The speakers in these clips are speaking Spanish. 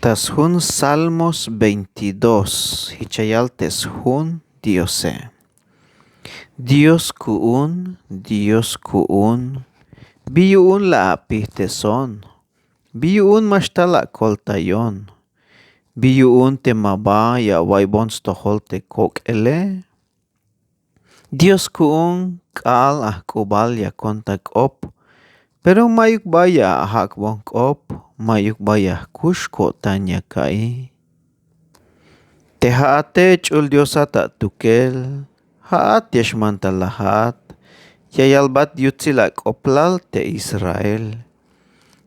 Tashun Salmos 22, Hichayal Teshun Diose. Dios kuun, biyuun la apih teson, biyuun mashtala koltayon, biyuun temaba ya waibon stohol te kokele. Dios kuun kal kubal ya kontak op, pero mayuk baya ahak bonk op, mayuk baya kush kotanya kai. Te haate chul diosa tak tukel, haat yashmanta lahat, yayalbat yutzilak oplal te Israel.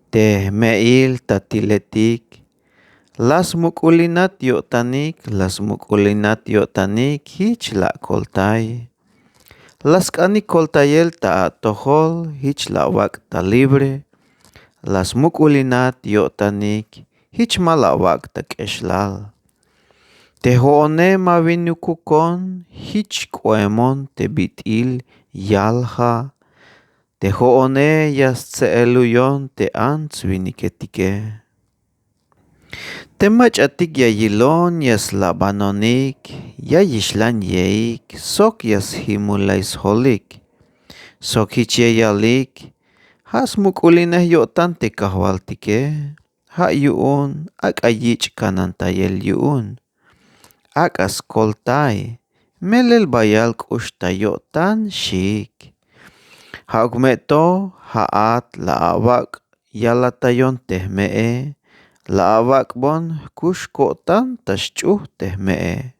Te meil tatiletik, las mukulinat yotanik hich la koltay. Las kani koltayel ta tohol hich la wak ta libre, las mukulinat yotanik hich malawak ta keshlal. Te hoone mavinukukon hich koemon te bitil yalha, te hoone yas tseeluyon te ants viniketike. Te machatik yayilon yas labanonik, yayishlan yeik, sok yas himulais holik, sok hich yayalik, has mukulineh yotan te kahwaltike, ha yuun ak ayich kanantayel yuun. Ak askoltay, melel bayal kushtayotan shik. Haugmeto haat laawak yalatayon tehmee, laawak bon kushkotan tashchuh tehmee.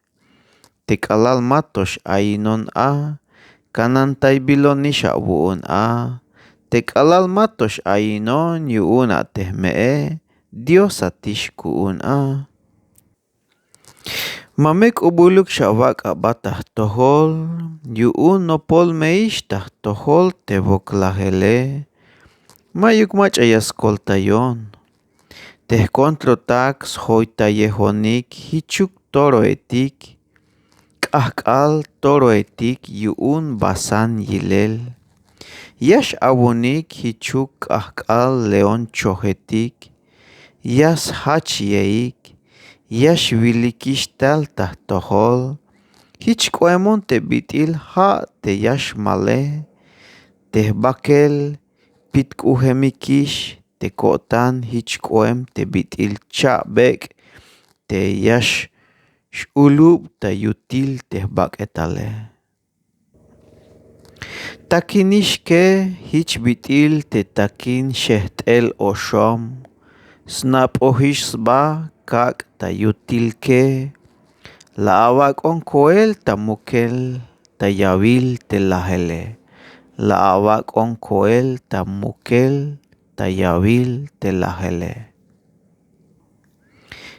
Tikalal matosh ainon a, kanantay bilonisha wuun a. Tikalal matosh ainon yuun a tehmee, Dios atish kuun a. Mamek ubuluk shawak abatah tohol, yuun nopol meishtah tohol tevoklahele, mayuk machayas koltayon. Teh kontrotax hoitayehonik hichuk toro etik, kahkal toro etik yuun basan yilel. Yash awunik hichuk kahkal leon chohetik, yas hach yeik, yash wilikishtal tah tohol, hich koemon te bitil ha te yash male, teh bakel pitkuhemikish te kotan hich koem te bitil chabek, te yash shulub ta yutil teh baketale. Takinishke hich bitil te takin shehtel oshom, snap ohisba kak ta yutilke, laawak on koel ta mukel ta yawil te lahele. Laawak on koel ta mukel ta yawil te lahele.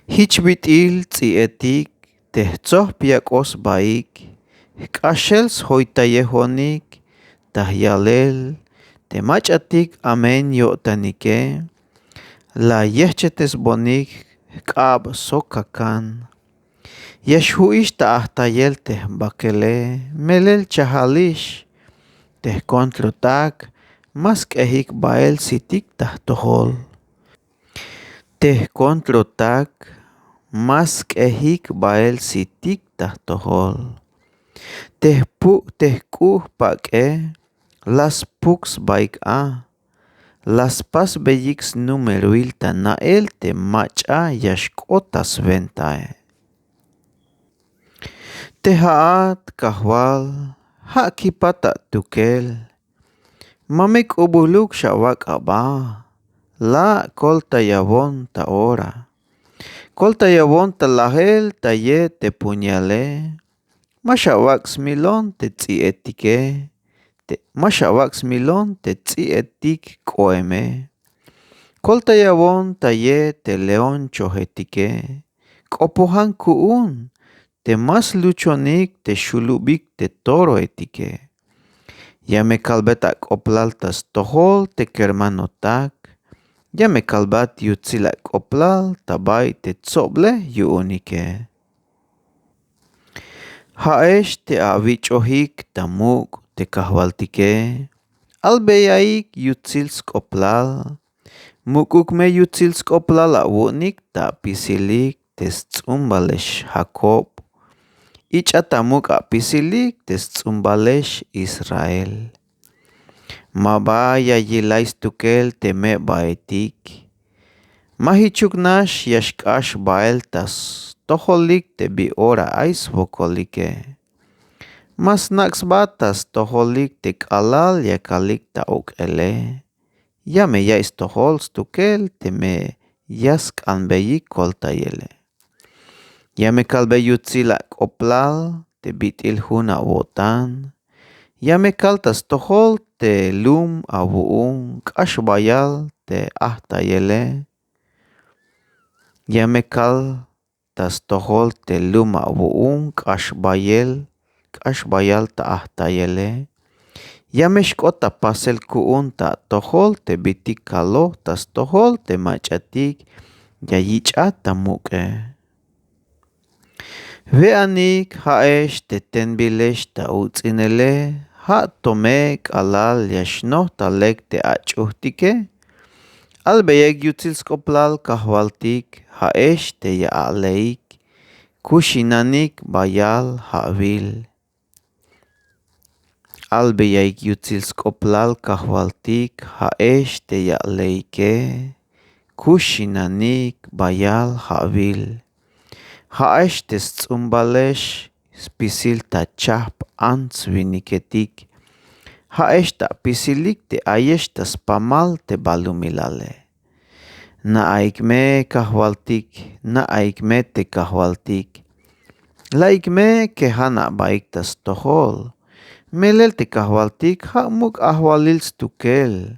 Hich bitil tzietik teh tzoh piakos baik, kashels hoitayehonik tah yalel, te machatik amen yotanike, la yehchetes bonik kab sokakan. Yeshuish ta ahtayel teh bakele, melel chahalish, teh kontrotak, mas kehik bael sitik tah tohol. Teh kontrotak, mas kehik bael sitik tah tohol. Teh kuh pake, las puks baik a, las pas beyiks numeruil ta nael te macha yashkotas ventae. Te haat kahwal, ha kipata tukel, mamek ubuluk shawak aba, la kol tayavon ta ora. Kol tayavon ta lahel ta ye te punyale, mashawak smilon te tzietike, mashawak smilon te tzietik koeme. Kol tayavon ta ye te leon chohetike, kopohan kuun, te mas luchonik te shulubik te toro etike. Yame kalbetak oplaltas tohol te kermanotak, yame kalbat yutzilak oplal tabay te tsoble yuunike. Haesh te avichohik tamuk te kahwaltike, albeyaik yutzilsk oplal, Muk'ukme yutzil sk'oplal awu'nik ta'pisilik tes tz'umbalex Jacob ich'atamuk apisilik tes tz'umbalex Israel. Mabay ayilais tukel teme ba'etik. Mahichuk nax yaxk'ax ba'el tas tojolik tebi ora ais wokolike. Mas na'ksb'a tas tojolik tek'alal yakalik ta'ok'ele. Yame yais tojols tukel teme yas k'anbeyik koltayele. Yame kalbe yutzil k'oplal tebit'il jun awotan. Yame kal tas tojol te lum awu'un k'axbayal te ajtayele. Yame kal tas tojol te lum awu'un k'axbayal ta'ajtayele. Yame xk'ot tapasel ku'un ta' tojol tebitik kaloj tas tojol temach'atik yayich'at tamuk'e. Ve'anik ja'ex tetenb'ilex ta'utz'inele ja'tome k'alal yaxnoj talek te'ach'ujtike. Alb'eyek yutzil sk'oplal kajwaltik ja'ex teya'ale'ik kuxinanik b'ayal ja'b'il. Alb'eyek yutzil sk'oplal kajwaltik ja'ex teya'le'ike kuxinanik b'ayal ja'b'il. Ja'ex tes tz'umbalex pisil tachajp antz winiketik. Ja'ex ta'pisilik te'ayex tas pamal teb'alumilale. Na'aykme kajwaltik, na'aykme tekajwaltik. La'aykme kejana'b'ayik tas tojol. Melel tekajwaltik ja'muk ajwalils tukel.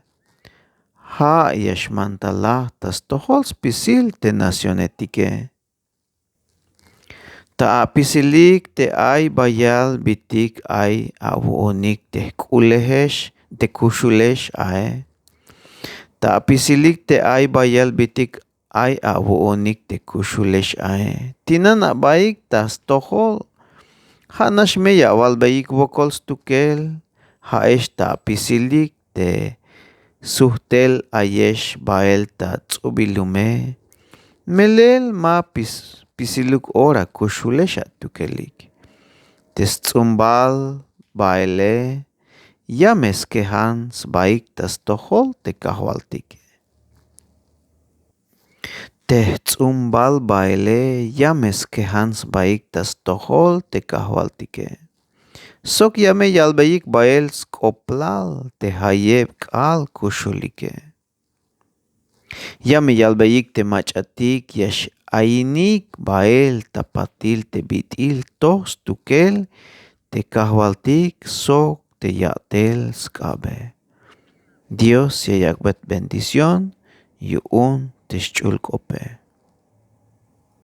Ja' yaxmantalaj tas tojols pisil tenacionetike. Ta'apisilik te'ay b'ayal b'itik ay awu'unik tekuxulex aje. Ta'apisilik te'ay b'ayal b'itik ay awu'unik tekuxulex aje. Tinana'b'ayik tas tojol ja'nax meya'walb'eyik wokols tukel ja'ex ta'pisilik te sujtel ayex b'a'el ta tz'ub'ilume. Melel ma pisiluk ora kuxulexa tukelik. Tes tz'umbal b'a'ele yames kejans b'ayik tas tojol tekajwaltike. Tej tz'umbal b'a'ele yames kejans b'ayik tas tojol tekajwaltike. Sok yame yalb'eyik b'a'el sk'oplal tejayeb k'al kuxulike. Yame yalb'eyik temach'atik yax'ayinik b'a'el tapatil teb'it'il tos tukel tekajwaltik sok teya'tel sk'ab'ej. Dios yayakb'et bendición yu'um texch'ul k'opej.